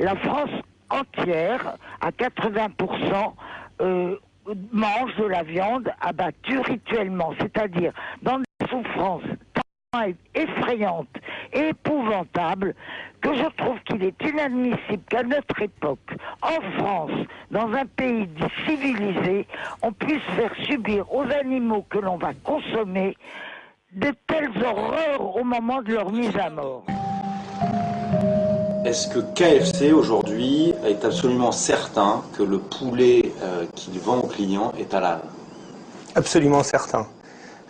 La France entière, à 80%, mange de la viande abattue rituellement, c'est-à-dire dans des souffrances effrayantes et épouvantables, que je trouve qu'il est inadmissible qu'à notre époque, en France, dans un pays dit civilisé, on puisse faire subir aux animaux que l'on va consommer de telles horreurs au moment de leur mise à mort. Est-ce que KFC aujourd'hui est absolument certain que le poulet qu'il vend aux clients est halal? Absolument certain.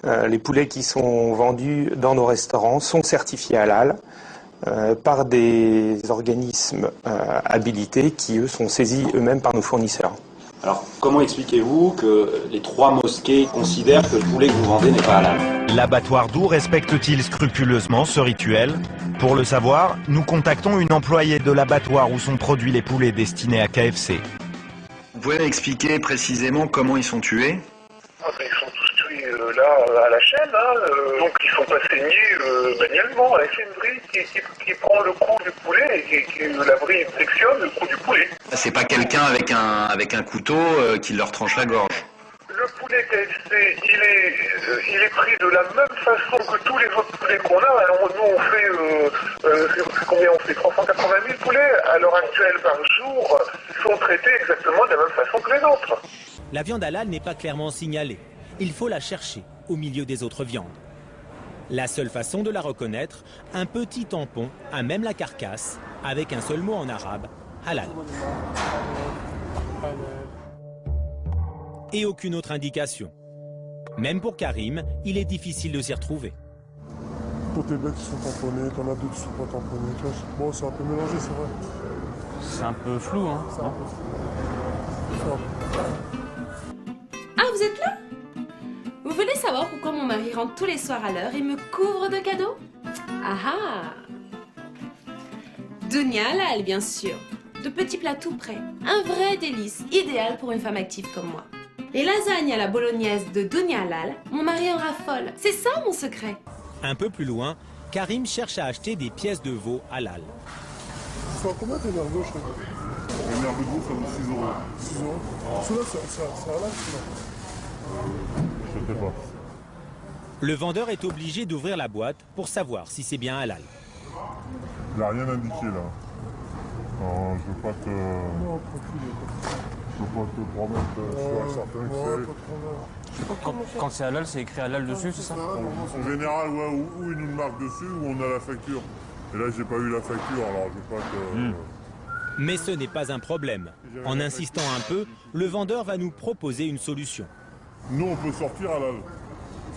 Les poulets qui sont vendus dans nos restaurants sont certifiés halal par des organismes habilités qui, eux, sont saisis eux-mêmes par nos fournisseurs. Alors, comment expliquez-vous que les 3 mosquées considèrent que le poulet que vous vendez n'est pas halal? L'abattoir d'Oux respecte-t-il scrupuleusement ce rituel? Pour le savoir, nous contactons une employée de l'abattoir où sont produits les poulets destinés à KFC. Vous pouvez m'expliquer précisément comment ils sont tués? Ils sont tous tués là à la chaîne, donc ils sont pas saignés manuellement avec une vrille qui prend le cou du poulet et qui la vrille sectionne le cou du poulet. C'est pas quelqu'un avec un couteau qui leur tranche la gorge. Le poulet KFC, il est pris de la même façon que tous les autres poulets qu'on a. Alors nous on fait combien on fait 380 000 poulets à l'heure actuelle par jour, sont traités exactement de la même façon que les autres. La viande halal n'est pas clairement signalée. Il faut la chercher au milieu des autres viandes. La seule façon de la reconnaître, un petit tampon à même la carcasse, avec un seul mot en arabe, halal. Et aucune autre indication. Même pour Karim, il est difficile de s'y retrouver. Pour tes bêtes qui sont tamponnées, t'en as d'autres qui sont pas tamponnées. Bon, c'est un peu mélangé, c'est vrai. C'est un peu flou, hein. C'est un peu flou. Ah, vous êtes là? Vous voulez savoir pourquoi mon mari rentre tous les soirs à l'heure et me couvre de cadeaux? Ah ah! Dunya halal, bien sûr. De petits plats tout prêts. Un vrai délice, idéal pour une femme active comme moi. Les lasagnes à la bolognaise de Dunya halal, mon mari en raffole. C'est ça mon secret. Un peu plus loin, Karim cherche à acheter des pièces de veau halal. Ça va combien tes merguez, je crois? Les merguez de veau, ça vaut 6 euros. 6 euros. Celui-là, c'est halal, celui-là? Je sais pas. Le vendeur est obligé d'ouvrir la boîte pour savoir si c'est bien halal. Il n'y a rien indiqué là. Non, je veux pas te... Non, tranquille. Je veux pas te promettre sur un certain excès. Quand c'est halal, c'est écrit halal dessus, c'est ça? En général, ouais, ou il nous marque dessus, ou on a la facture. Et là, j'ai pas eu la facture, alors je veux pas te... Mais ce n'est pas un problème. En insistant un peu, le vendeur va nous proposer une solution. Nous, on peut sortir halal.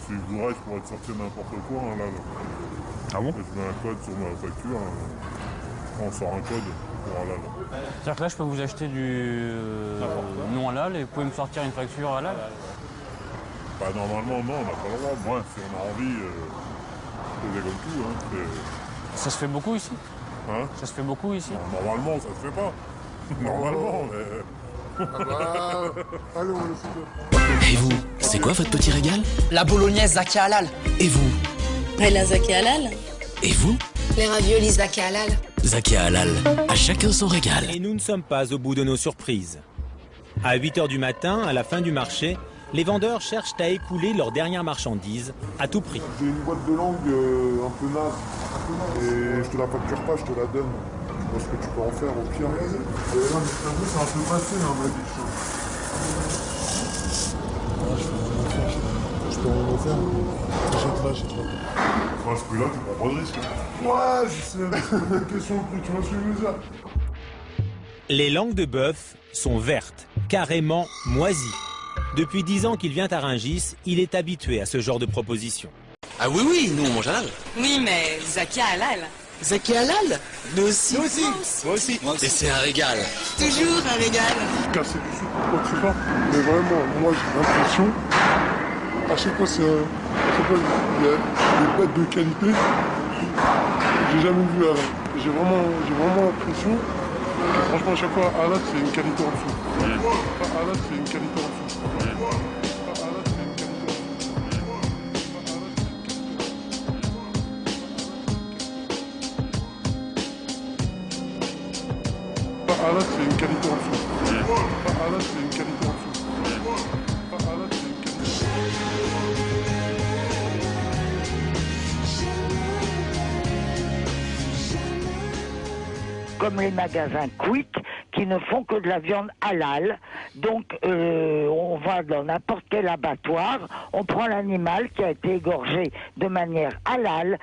Si je voudrais, je pourrais te sortir n'importe quoi halal. Ah bon? Je mets un code sur ma facture, on sort un code pour halal. C'est-à-dire que là, je peux vous acheter du non halal et vous pouvez me sortir une facture halal? Bah, normalement, non, on n'a pas le droit. Moi, si on a envie, c'est comme tout. Hein, ça se fait beaucoup ici? Hein? Ça se fait beaucoup ici? Normalement, ça se fait pas. Normalement, mais... Allez, on va laisser. Et vous, c'est quoi votre petit régal? La bolognaise Zaki halal. Et vous? La Zaki halal. Et vous? Les raviolis Zaki halal. Zaki halal, à chacun son régal. Et nous ne sommes pas au bout de nos surprises. À 8 h du matin, à la fin du marché, les vendeurs cherchent à écouler leurs dernières marchandises à tout prix. J'ai une boîte de langue un peu naze. Et je te la facture pas, je te la donne. Tu vois ce que tu peux en faire au pire. Là, c'est un peu passé, hein, ma vie. Je peux rien faire. Jette-la. À ce prix-là, tu prends pas de risque. Ouais, c'est une question de prix, tu vois ce que je veux dire? Les langues de bœuf sont vertes, carrément moisies. Depuis 10 ans qu'il vient à Rungis, il est habitué à ce genre de proposition. Ah oui, nous on mange halal. Oui, mais Zaki halal. Zaki halal? Nous aussi. Moi aussi. Et c'est un régal. Toujours un régal. Casser du sucre, quoi que ce soit. Mais vraiment, moi j'ai l'impression, à chaque fois il y a des bêtes de qualité. J'ai jamais vu halal. J'ai vraiment l'impression que franchement à chaque fois halal c'est une qualité en dessous. Halal c'est une qualité en dessous. Ah là, c'est une qualité en dessous. Ah là, c'est une qualité en dessous. Ah là, c'est une qualité. Comme les magasins Quick qui ne font que de la viande halal. Donc on va dans n'importe quel abattoir, on prend l'animal qui a été égorgé de manière halal